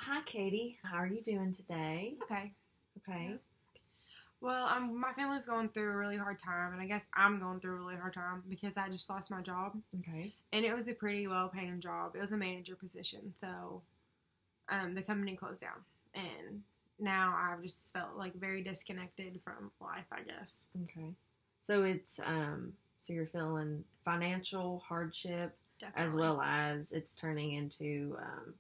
Hi, Katie. How are you doing today? Okay. Okay. Yeah. Well, my family's going through a really hard time, and I guess I'm going through a really hard time because I just lost my job, Okay. and it was a pretty well-paying job. It was a manager position, so the company closed down, and now I've just felt like very disconnected from life, I guess. Okay. So so you're feeling financial hardship as Definitely. well as it's turning into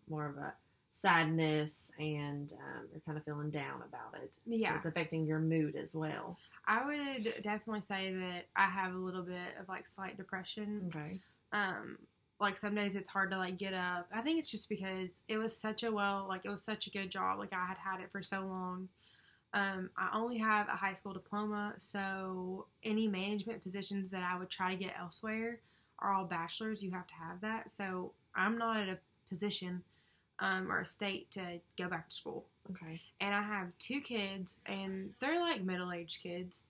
more of a sadness and you're kind of feeling down about it. So Yeah, it's affecting your mood as well. I would definitely say that I have a little bit of like slight depression. Okay. Um, like some days it's hard to like get up. I think it's just because it was it was such a good job. Like I had had it for so long. I only have a high school diploma, so any management positions that I would try to get elsewhere are all bachelors. You have to have that. So I'm not at a position or a state to go back to school. Okay. And I have two kids, and they're like middle aged kids.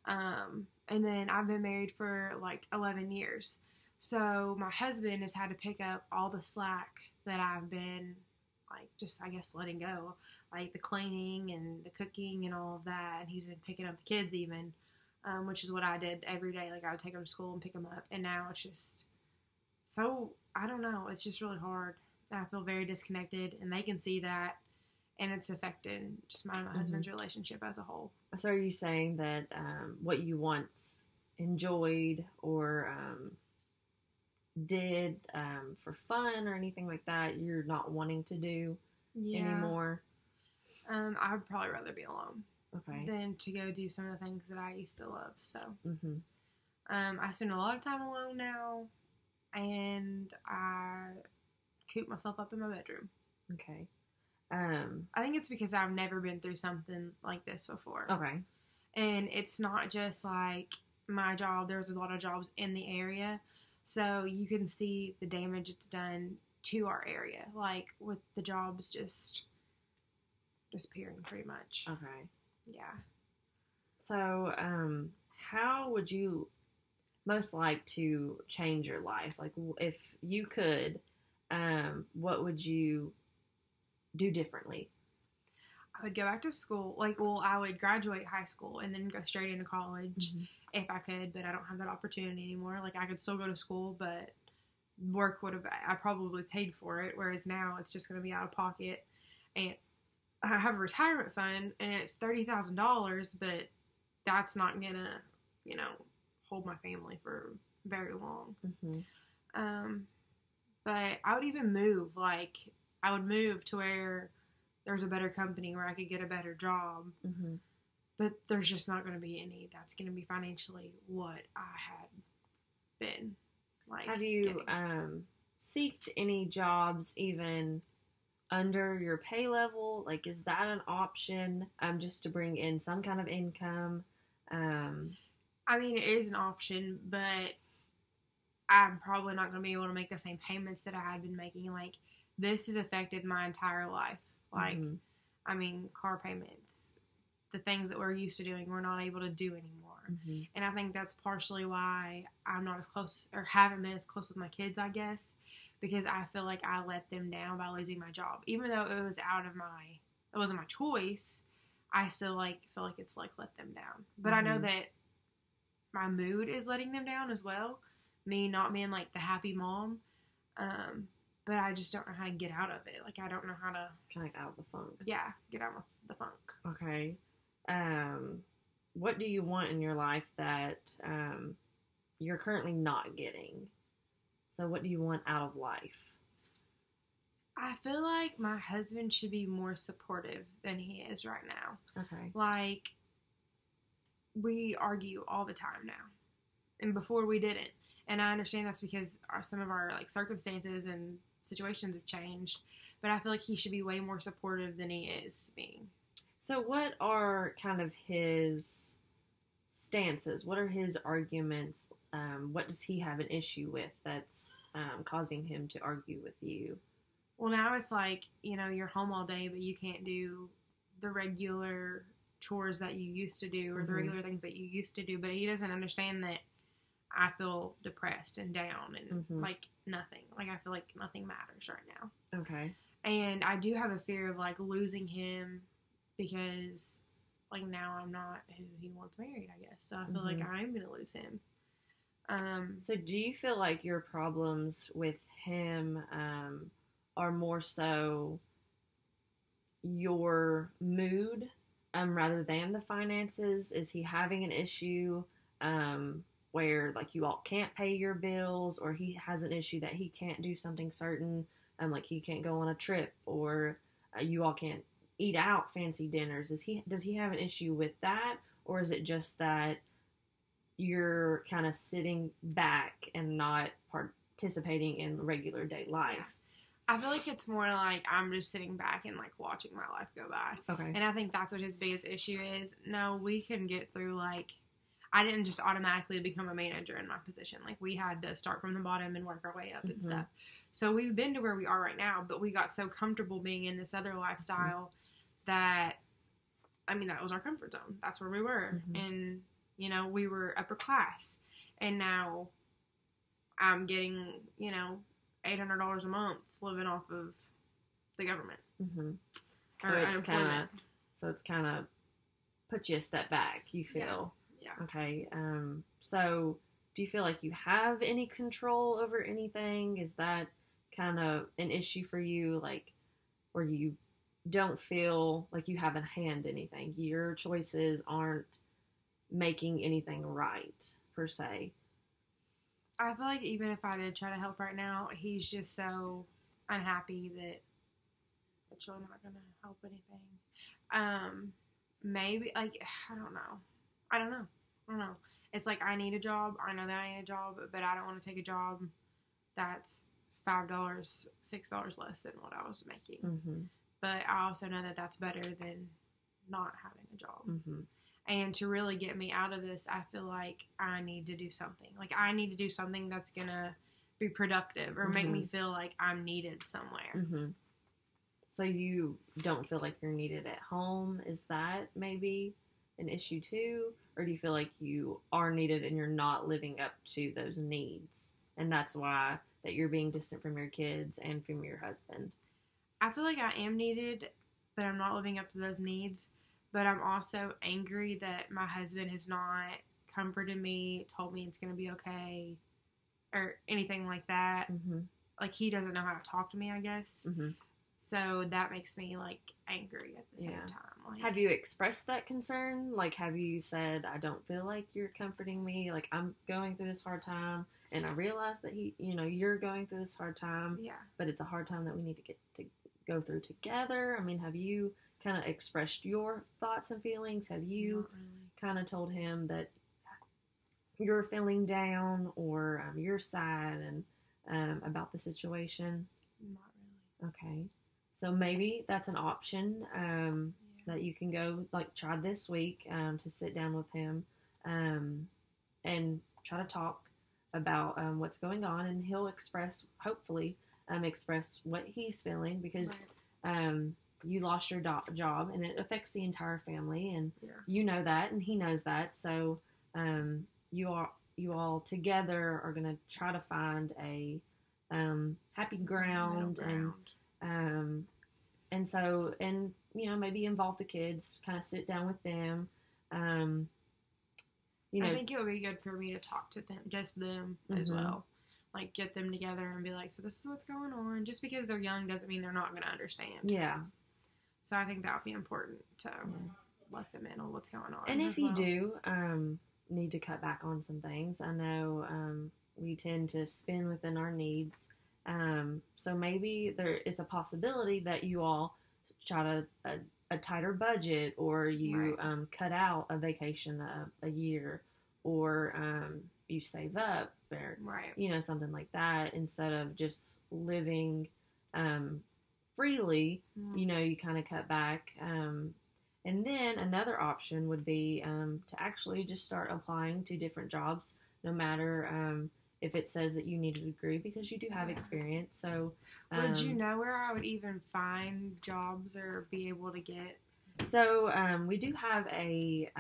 And then I've been married for like 11 years. So my husband has had to pick up all the slack that I've been like just I guess letting go, like the cleaning and the cooking and all of that. And he's been picking up the kids even, which is what I did every day. Like I would take them to school and pick them up. And now it's just so I don't know. It's just really hard. I feel very disconnected, and they can see that, and it's affecting just my husband's relationship as a whole. So are you saying that what you once enjoyed or did for fun or anything like that, you're not wanting to do Yeah. anymore? I'd probably rather be alone Okay. than to go do some of the things that I used to love. So, Mm-hmm. I spend a lot of time alone now, and I coop myself up in my bedroom. Okay. I think it's because I've never been through something like this before. Okay. And it's not just like my job, there's a lot of jobs in the area. So you can see the damage it's done to our area, like with the jobs just disappearing pretty much. Okay. Yeah. So, how would you most like to change your life? Like, if you could, what would you do differently? I would go back to school. Like, well, I would graduate high school and then go straight into college if I could, but I don't have that opportunity anymore. Like, I could still go to school, but work would have, I probably paid for it, whereas now it's just going to be out of pocket. And I have a retirement fund and it's $30,000, but that's not going to, hold my family for very long. Mm-hmm. Um, but I would even move. Like, I would move to where there's a better company where I could get a better job. Mm-hmm. But there's just not going to be any that's going to be financially what I had been. Like, Have you seeked any jobs even under your pay level? Like, is that an option just to bring in some kind of income? I mean, it is an option, but I'm probably not going to be able to make the same payments that I had been making. Like, this has affected my entire life. Like, I mean, car payments, the things that we're used to doing, we're not able to do anymore. Mm-hmm. And I think that's partially why I'm not as close or haven't been as close with my kids, I guess, because I feel like I let them down by losing my job. Even though it wasn't my choice, I still like feel like it's like let them down. But I know that my mood is letting them down as well. Me not being like the happy mom. But I just don't know how to get out of it. Like, I don't know how to... Trying out of the funk. Yeah, get out of the funk. Okay. What do you want in your life that you're currently not getting? So what do you want out of life? I feel like my husband should be more supportive than he is right now. Okay. Like, we argue all the time now. And before we didn't. And I understand that's because some of our like circumstances and situations have changed. But I feel like he should be way more supportive than he is being. So what are kind of his stances? What are his arguments? What does he have an issue with that's causing him to argue with you? Well, now it's like, you're home all day, but you can't do the regular chores that you used to do or the regular things that you used to do. But he doesn't understand that I feel depressed and down and like nothing. Like, I feel like nothing matters right now. Okay. And I do have a fear of like losing him because like now I'm not who he wants married, I guess. So I feel like I'm gonna lose him. So do you feel like your problems with him are more so your mood rather than the finances? Is he having an issue where like you all can't pay your bills, or he has an issue that he can't do something certain, like he can't go on a trip, or you all can't eat out fancy dinners? Does he have an issue with that, or is it just that you're kind of sitting back and not participating in regular day life? I feel like it's more like I'm just sitting back and like watching my life go by. Okay. And I think that's what his biggest issue is. No, we can get through like I didn't just automatically become a manager in my position. Like we had to start from the bottom and work our way up and stuff. So we've been to where we are right now, but we got so comfortable being in this other lifestyle that I mean that was our comfort zone. That's where we were. And you know, we were upper class. And now I'm getting, you know, $800 a month living off of the government. So it's kind of put you a step back, you feel. Yeah. Okay. So do you feel like you have any control over anything? Is that kind of an issue for you, like where you don't feel like you have a hand in anything? Your choices aren't making anything right, per se. I feel like even if I did try to help right now, he's just so unhappy that it's really not going to help anything. Maybe, like, I don't know. It's like I need a job. I know that I need a job, but I don't want to take a job that's $5, $6 less than what I was making. But I also know that that's better than not having a job. And to really get me out of this, I feel like I need to do something. Like, I need to do something that's going to be productive or make me feel like I'm needed somewhere. So you don't feel like you're needed at home? Is that maybe an issue too? Or do you feel like you are needed and you're not living up to those needs? And that's why that you're being distant from your kids and from your husband? I feel like I am needed, but I'm not living up to those needs. But I'm also angry that my husband has not comforted me, told me it's going to be okay, or anything like that. Like, he doesn't know how to talk to me, I guess. So that makes me, like, angry at the same time. Like, have you expressed that concern? Like, have you said, I don't feel like you're comforting me? Like, I'm going through this hard time, and I realize that you're going through this hard time. Yeah. But it's a hard time that we need to get to go through together. I mean, have you kind of expressed your thoughts and feelings? Have you kind of told him that you're feeling down or you're sad and about the situation? Not really. Okay. So maybe that's an option that you can go, like, try this week to sit down with him and try to talk about what's going on, and he'll hopefully express what he's feeling, because you lost your job and it affects the entire family, and you know that, and he knows that. So you all together are going to try to find a happy ground. And so maybe involve the kids, kind of sit down with them. I think it would be good for me to talk to them, just them as well. Like, get them together and be like, so this is what's going on. Just because they're young doesn't mean they're not going to understand. Yeah. So I think that would be important to let them in on what's going on. And if you do need to cut back on some things, I know we tend to spend within our needs. So maybe there is a possibility that you all try a tighter budget, or you cut out a vacation a year, or you save up, or something like that, instead of just living freely. You kind of cut back, and then another option would be to actually just start applying to different jobs, no matter if it says that you need a degree, because you do have experience. So would you know where I would even find jobs or be able to get? So we do have a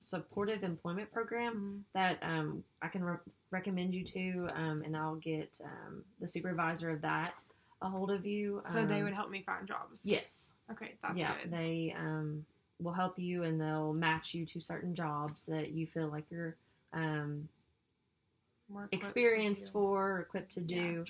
supportive employment program that I can recommend you to, and I'll get the supervisor of that a hold of you. So they would help me find jobs. Yes. Okay, that's good. They will help you, and they'll match you to certain jobs that you feel like you're experienced for, equipped to do.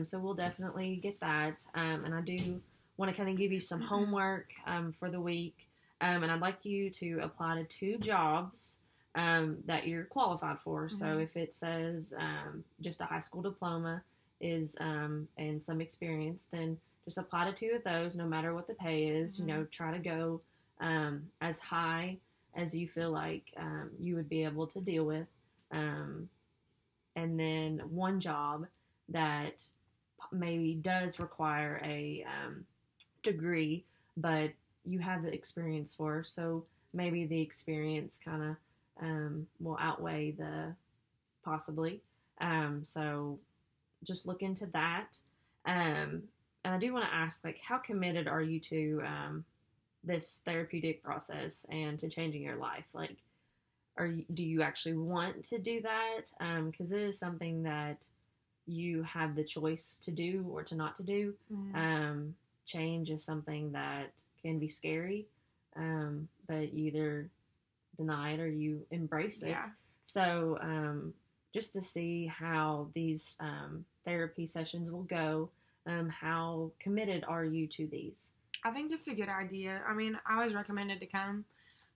So we'll definitely get that. And I do want to kind of give you some homework for the week. And I'd like you to apply to 2 jobs that you're qualified for. Mm-hmm. So if it says just a high school diploma is and some experience, then just apply to 2 of those, no matter what the pay is. Mm-hmm. You know, try to go as high as you feel like you would be able to deal with. And then 1 job that maybe does require a degree, but you have the experience for. So maybe the experience kind of will outweigh the possibly. So just look into that. And I do want to ask, like, how committed are you to this therapeutic process and to changing your life? Like, do you actually want to do that? Because it is something that you have the choice to do or to not to do. Mm-hmm. Change is something that can be scary, but you either deny it or you embrace it. Yeah. So just to see how these therapy sessions will go, how committed are you to these? I think it's a good idea. I mean, I was recommended to come,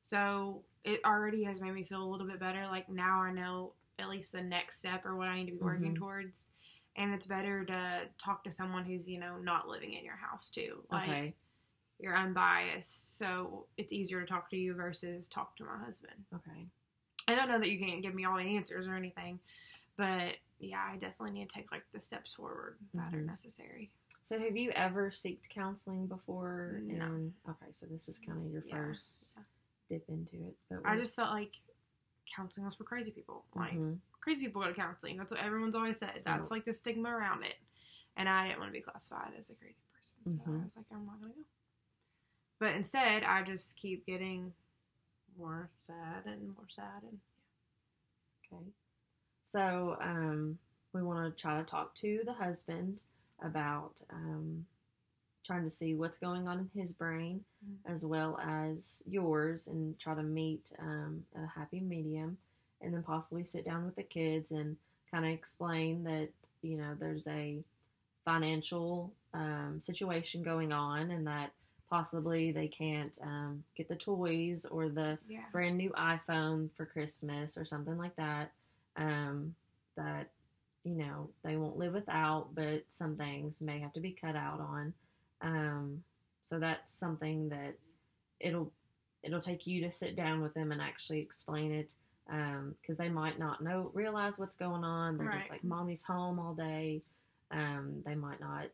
so it already has made me feel a little bit better. Like, now I know at least the next step or what I need to be working towards. And it's better to talk to someone who's, you know, not living in your house too. Like, you're unbiased, so it's easier to talk to you versus talk to my husband. Okay. I don't know that you can't give me all the answers or anything, but yeah, I definitely need to take like the steps forward that are necessary. So have you ever sought counseling before? No. Okay, so this is kind of your first dip into it. But I just felt like counseling was for crazy people. Like, crazy people go to counseling. That's what everyone's always said. That's like the stigma around it. And I didn't want to be classified as a crazy person. So I was like, I'm not going to go. But instead, I just keep getting more sad and more sad. And okay. So we want to try to talk to the husband about trying to see what's going on in his brain as well as yours, and try to meet at a happy medium, and then possibly sit down with the kids and kind of explain that, you know, there's a financial situation going on, and that possibly they can't get the toys or the brand new iPhone for Christmas or something like that, that, you know, they won't live without, but some things may have to be cut out on. So that's something that it'll take you to sit down with them and actually explain it, because they might not realize what's going on. They're just like, mommy's home all day. They might not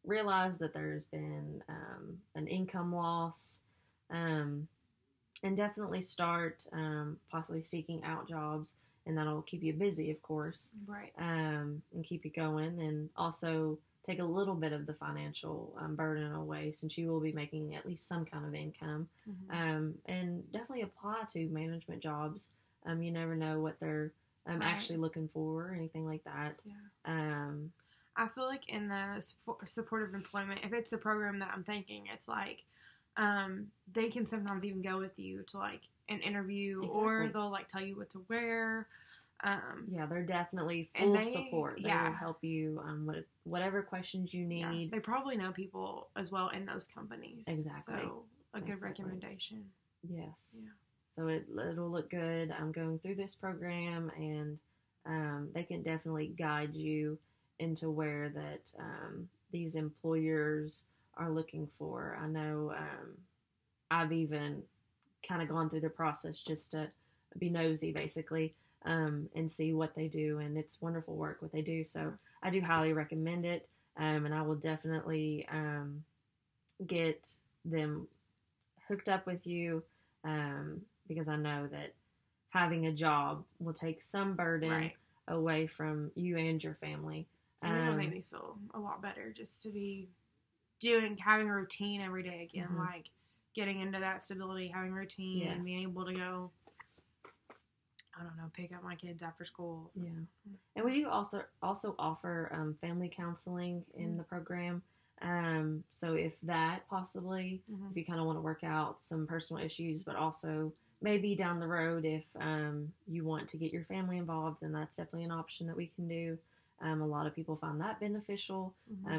realize that there's been an income loss, and definitely start possibly seeking out jobs, and that'll keep you busy, of course, and keep you going, and also take a little bit of the financial burden away, since you will be making at least some kind of income. And definitely apply to management jobs. You never know what they're actually looking for or anything like that. I feel like in the supportive employment, if it's a program that I'm thinking, it's like they can sometimes even go with you to like an interview, or they'll like tell you what to wear. They're definitely full support. They will help you with whatever questions you need. They probably know people as well in those companies. Exactly. So a good recommendation. Yes. Yeah. So it'll look good going through this program, and they can definitely guide you into where that these employers are looking for. I know I've even kind of gone through the process just to be nosy, basically. And see what they do, and it's wonderful work what they do. So I do highly recommend it, and I will definitely get them hooked up with you, because I know that having a job will take some burden away from you and your family. And it'll make me feel a lot better just to be having a routine every day again, like getting into that stability, having a routine, and being able to go I don't know, pick up my kids after school. Yeah. And we do also offer family counseling in the program. So if that possibly, if you kind of want to work out some personal issues, but also maybe down the road, if you want to get your family involved, then that's definitely an option that we can do. A lot of people find that beneficial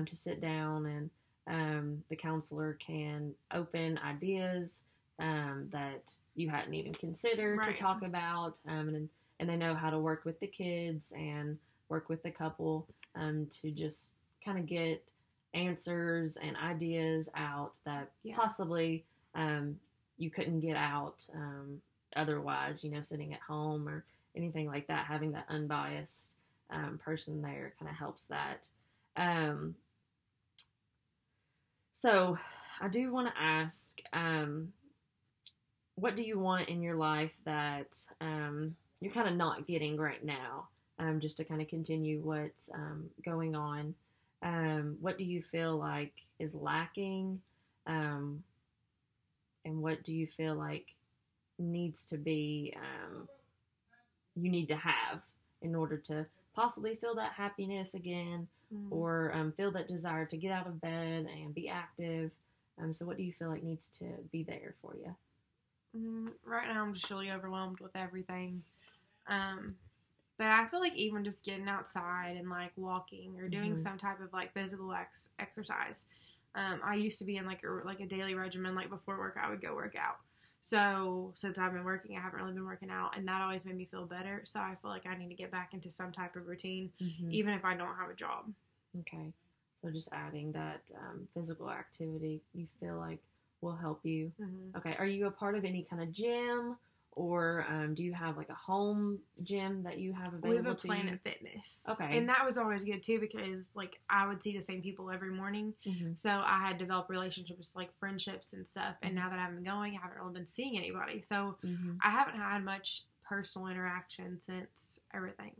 to sit down and the counselor can open ideas that you hadn't even considered to talk about, and they know how to work with the kids and work with the couple to just kind of get answers and ideas out that possibly you couldn't get out otherwise, sitting at home or anything like that. Having that unbiased person there kind of helps that. So I do want to ask, what do you want in your life that you're kind of not getting right now, just to kind of continue what's going on? What do you feel like is lacking? And what do you feel like needs to be, you need to have in order to possibly feel that happiness again, or feel that desire to get out of bed and be active? So what do you feel like needs to be there for you? Right now I'm just really overwhelmed with everything. But I feel like even just getting outside and like walking or doing some type of like physical exercise. I used to be in like a daily regimen. Like before work, I would go work out. So since I've been working, I haven't really been working out, and that always made me feel better. So I feel like I need to get back into some type of routine, even if I don't have a job. Okay. So just adding that physical activity you feel like will help you. Okay. Are you a part of any kind of gym, or do you have like a home gym that you have available to you? We have a Planet Fitness. Okay. And that was always good too, because like I would see the same people every morning. So I had developed relationships, like friendships and stuff. And now that I haven't been going, I haven't really been seeing anybody. So I haven't had much personal interaction since everything.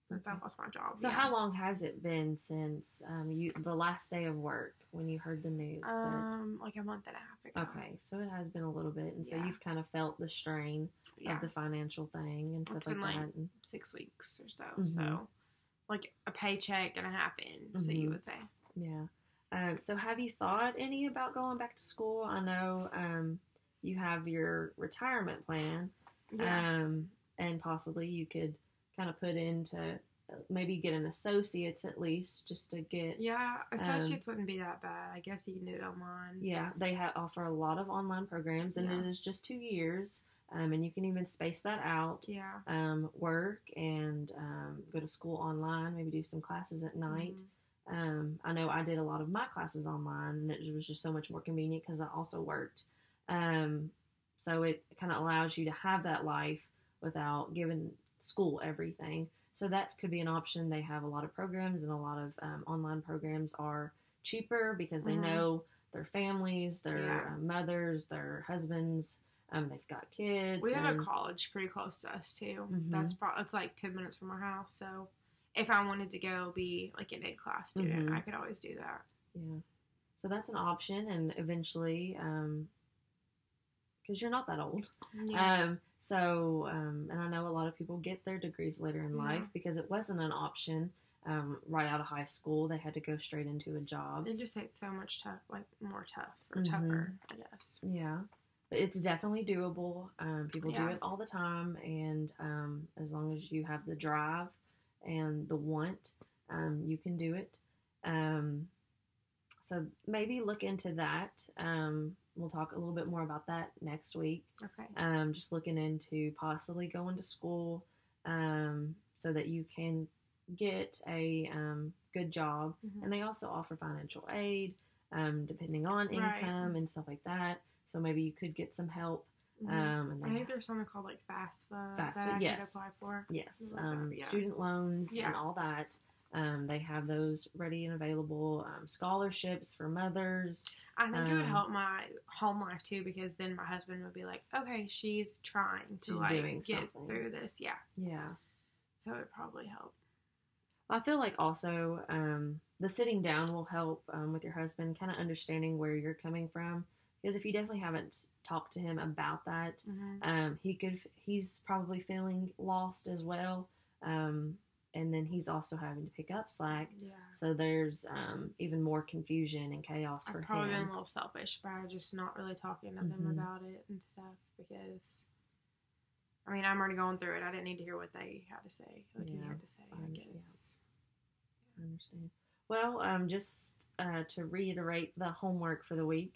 Since I lost my job. So how long has it been since the last day of work when you heard the news? Like a month and a half ago. Okay, so it has been a little bit, and so you've kind of felt the strain of the financial thing and stuff like that. 6 weeks or so. So, like a paycheck and a half in, so you would say. Yeah. So have you thought any about going back to school? I know you have your retirement plan, and possibly you could kind of put into maybe get an associate's at least, just to get associates wouldn't be that bad. I guess you can do it online. They offer a lot of online programs, and it is just 2 years, and you can even space that out, work and go to school online, maybe do some classes at night. I know I did a lot of my classes online, and it was just so much more convenient because I also worked, so it kind of allows you to have that life without giving school everything. So that could be an option. They have a lot of programs, and a lot of online programs are cheaper because they know their families, their mothers, their husbands, they've got kids. We have a college pretty close to us too. It's like 10 minutes from our house. So if I wanted to go be like an in-class student, I could always do that. Yeah. So that's an option, and eventually, because you're not that old. And I know a lot of people get their degrees later in life because it wasn't an option right out of high school. They had to go straight into a job. It just takes so much tougher, I guess. Yeah. But it's definitely doable. People do it all the time, and as long as you have the drive and the want, you can do it. So maybe look into that. We'll talk a little bit more about that next week. Okay. Just looking into possibly going to school so that you can get a good job. And they also offer financial aid depending on income and stuff like that. So maybe you could get some help. And I think there's something called like FAFSA that I could apply for. Yes. Student loans and all that. They have those ready and available. Scholarships for mothers. I think it would help my home life too, because then my husband would be like, okay, she's trying to get through this. Yeah. So it would probably help. I feel like also the sitting down will help with your husband, kind of understanding where you're coming from, because if you definitely haven't talked to him about that, Mm-hmm. he's probably feeling lost as well. And then he's also having to pick up slack. Yeah. So there's even more confusion and chaos for I've probably been him. a little selfish by just not really talking to them Mhm. about it and stuff because, I mean, I'm already going through it. I didn't need to hear what they had to say, what he Yeah, had to say, I guess. I understand. Well, just to reiterate the homework for the week,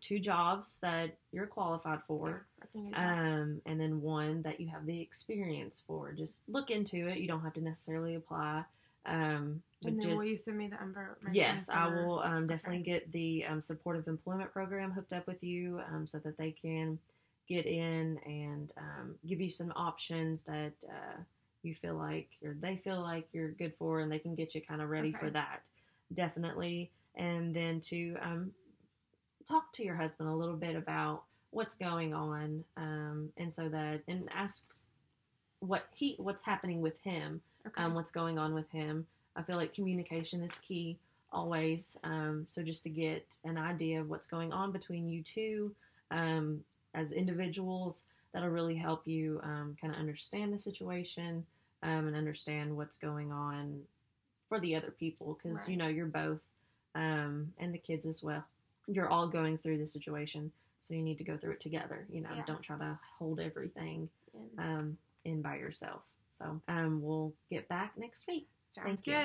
2 jobs that you're qualified for, I can get that. and then one that you have the experience for. Just look into it. You don't have to necessarily apply. But And then just will you send me the info? yes, I will definitely get the supportive employment program hooked up with you, so that they can get in and give you some options that you feel like or they feel like you're good for, and they can get you kind of ready for Okay. that. Definitely. And then to talk to your husband a little bit about what's going on, and so that and ask what's happening with him, Okay. what's going on with him. I feel like communication is key always. So just to get an idea of what's going on between you two, um, as individuals, that'll really help you kind of understand the situation, and understand what's going on for the other people, because Right. you're both, and the kids as well. You're all going through the situation, so you need to go through it together. Yeah. Don't try to hold everything And in by yourself. So we'll get back next week. sounds Thank you. good.